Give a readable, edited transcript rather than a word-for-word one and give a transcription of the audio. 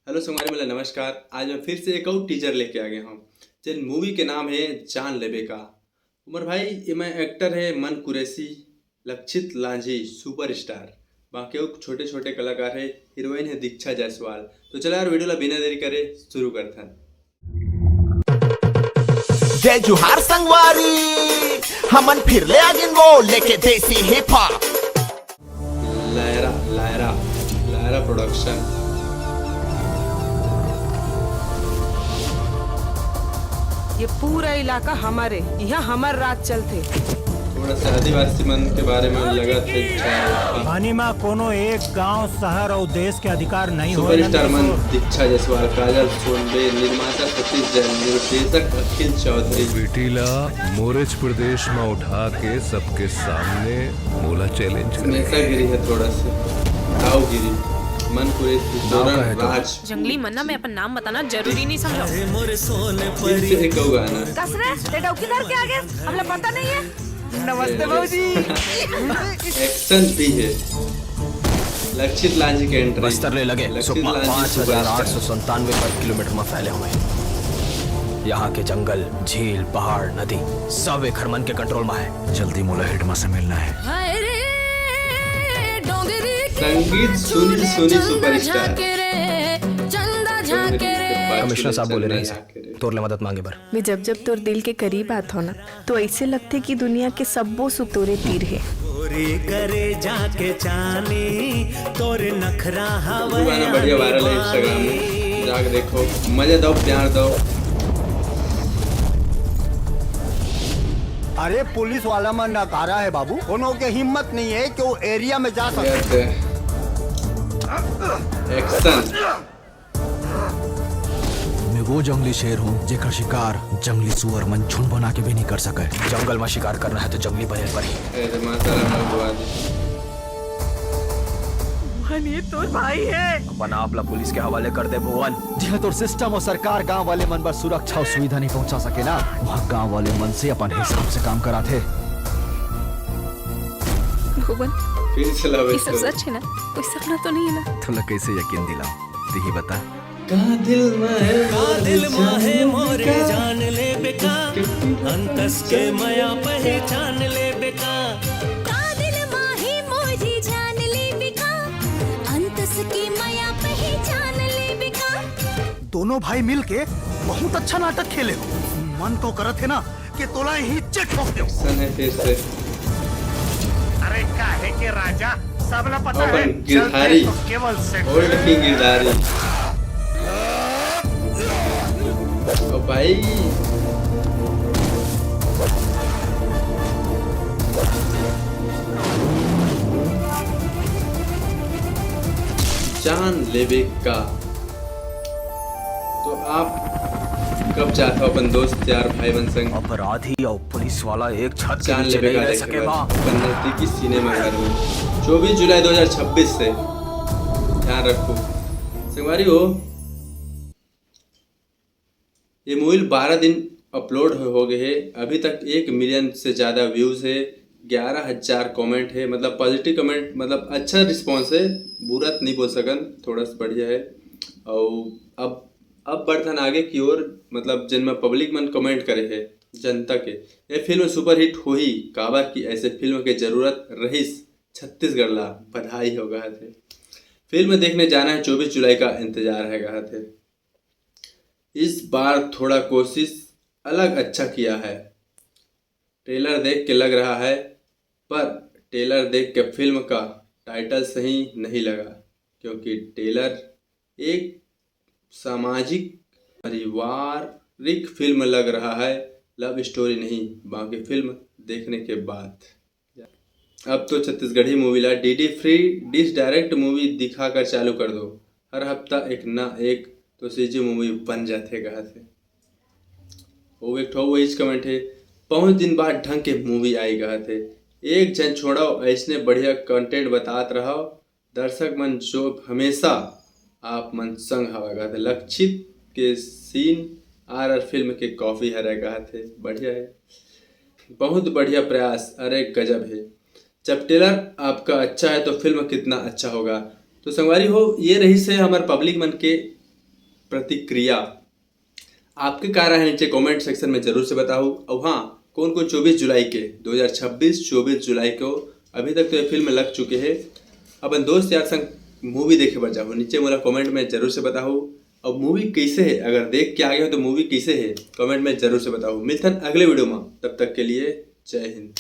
Hello संगवारी मला नमस्कार। आज मैं फिर से एक और टीजर लेके आ गया हूँ। जिन मूवी के नाम है जान लेबे का। उमर भाई ये में एक्टर है मन कुरैशी, लक्षित लांझी सुपरस्टार, बाकी और छोटे छोटे कलाकार है। हीरोइन है दीक्षा जायसवाल। तो चला यार वीडियो ला बिना देरी करे शुरू करते हैं। जय जुहार संगवारी, हमन फिर ले आगिन वो लेके देसी hip hop. Lyra Lyra Lyra production. ये पूरा इलाका हमारे, यहाँ हमार राज चलते। थोड़ा सा आदिवासी मन के बारे में लगा थे। पानी में कोनो एक गांव, शहर और देश के अधिकार नहीं हो। सुपरस्टार मन दीक्षा जायसवाल, काजल सोनबे, निर्माता सतीश जैन, निर्देशक अखिल चौधरी। बेटीला मोरेज प्रदेश में उठा के सबके सामने मोला चैलेंज नेता गिरी है थोड़ा सा गाँव गिरी। मन कुरैशी, जोरन राज। जंगली मन्ना में अपन नाम बताना जरूरी नहीं समझो। फिर से एक और गाना। कसरे ते डौकीदार के आगे हमला पता नहीं है। नमस्ते बाबूजी। एक्शन भी है। लक्षित लांझी के एंट्री। बस्तर ले लगे सुकमा 5897 वर्ग किलोमीटर में फैले हुए हैं। यहाँ के जंगल, झील, पहाड़, नदी सब एक हरमन के कंट्रोल में है। जल्दी मोला हेडमा से मिलना है। संगीत सुनी सुनी सुपरस्टार। कमिश्नर साहब बोले रहे हैं तोरले मदद मांगे बर। मैं जब जब तोर दिल के करीब आत हो ना तो ऐसे लगते कि दुनिया के सब्बो सुख तोरे तीर है। करे जाके चानी तोरे नखरा हवा। गाना बढ़िया वायरल है इंस्टाग्राम में, जाके देखो, मजा दो, प्यार दो। अरे पुलिस वाला मन नकारा है बाबू, उन्हों के हिम्मत नहीं है कि वो एरिया में जा सके। एक्शन। मैं वो जंगली शेर हूँ जेकर शिकार जंगली सुअर मन झुंड बना के भी नहीं कर सके। जंगल में शिकार करना है तो जंगली बने पर ही। अरे माता राम भगवान। ये तो भाई है। अपन आपला पुलिस के हवाले कर दे भुवन। जहाँ तो सिस्टम और सरकार गांव वाले मन पर सुरक्षा और सुविधा नहीं पहुंचा सके ना, वहाँ गांव वाले मन से अपन हिसाब से काम करा थे। भुवन फिर से लव ये सब सच है ना, कोई सपना तो नहीं है ना? थोड़ा कैसे यकीन दिलाऊं, तू ही बता। दिल माहे मोरे जान ले बेका, अंतस के माया पहचान ले बेका। दिल माही मोरी जान ले बिका, अंतस की माया पहचान ले बिका। दोनों भाई मिलके बहुत अच्छा नाटक खेले हो। मन तो करत है ना कि तोला ही चेक ठोक दो। एक्शन है फिर से। अरे काहे के राजा सबला पता है, अपन गिरधारी, केवल से ओल्ड किंग गिरधारी। ओ भाई जान लेबे का। तो आप कब चाहते हो अपन दोस्त यार भाई बन संग अपराधी और पुलिस वाला एक छत के जान नीचे लेबे नहीं का रह देखे सकेगा। अपन नजदीकी सिनेमा घर में 24 जुलाई 2026 से। ध्यान रखो संगवारी हो। ये मूवी 12 दिन अपलोड हो गए है। अभी तक 1 मिलियन से ज़्यादा व्यूज़ है, 11,000 कमेंट है। मतलब पॉजिटिव कमेंट, मतलब अच्छा रिस्पॉन्स है। बुरा नहीं बोल सकन, थोड़ा सा बढ़िया है। और अब बढ़थन आगे की ओर, मतलब जिनमें पब्लिक मन कमेंट करे है जनता के। ये फिल्म सुपरहिट हो ही काबर की ऐसे फिल्म के जरूरत रहीस छत्तीसगढ़ ला बधाई हो गए थे। फिल्म देखने जाना है, 24 जुलाई का इंतजार है गए थे। इस बार थोड़ा कोशिश अलग अच्छा किया है। ट्रेलर देख के लग रहा है, पर ट्रेलर देख के फिल्म का टाइटल सही नहीं लगा, क्योंकि ट्रेलर एक सामाजिक पारिवारिक फिल्म लग रहा है, लव स्टोरी नहीं। बाकी फिल्म देखने के बाद अब तो छत्तीसगढ़ी मूवी ला DD free dish direct movie दिखाकर चालू कर दो। हर हफ्ता एक ना एक तो सीजी मूवी बन जाते कहा थे। वो एक ठो वही कमेंट है, 5 दिन बाद ढंग के मूवी आई गए थे। एक जन छोड़ाओ, ऐसने बढ़िया कंटेंट बताते रहो। दर्शक मन जो हमेशा आप मन संग हवा गए थे। लक्षित के सीन आर फिल्म के कॉफी हरा गए थे। बढ़िया है, बहुत बढ़िया प्रयास। अरे गजब है। जब ट्रेलर आपका अच्छा है तो फिल्म कितना अच्छा होगा। तो संगवारी हो, ये रही से हमारे पब्लिक मन के प्रतिक्रिया। आपके क्या राय है नीचे कमेंट सेक्शन में जरूर से बताओ। और हाँ, कौन कौन 24 जुलाई के 2026 24 जुलाई को अभी तक तो ये फिल्म लग चुके हैं, अपन दोस्त यार संग मूवी देखे बचा हो, नीचे मोला कमेंट में जरूर से बताओ। अब मूवी कैसे है, अगर देख के आ गए हो तो मूवी कैसे है कमेंट में जरूर से बताओ। मिलते हैं अगले वीडियो में, तब तक के लिए जय हिंद।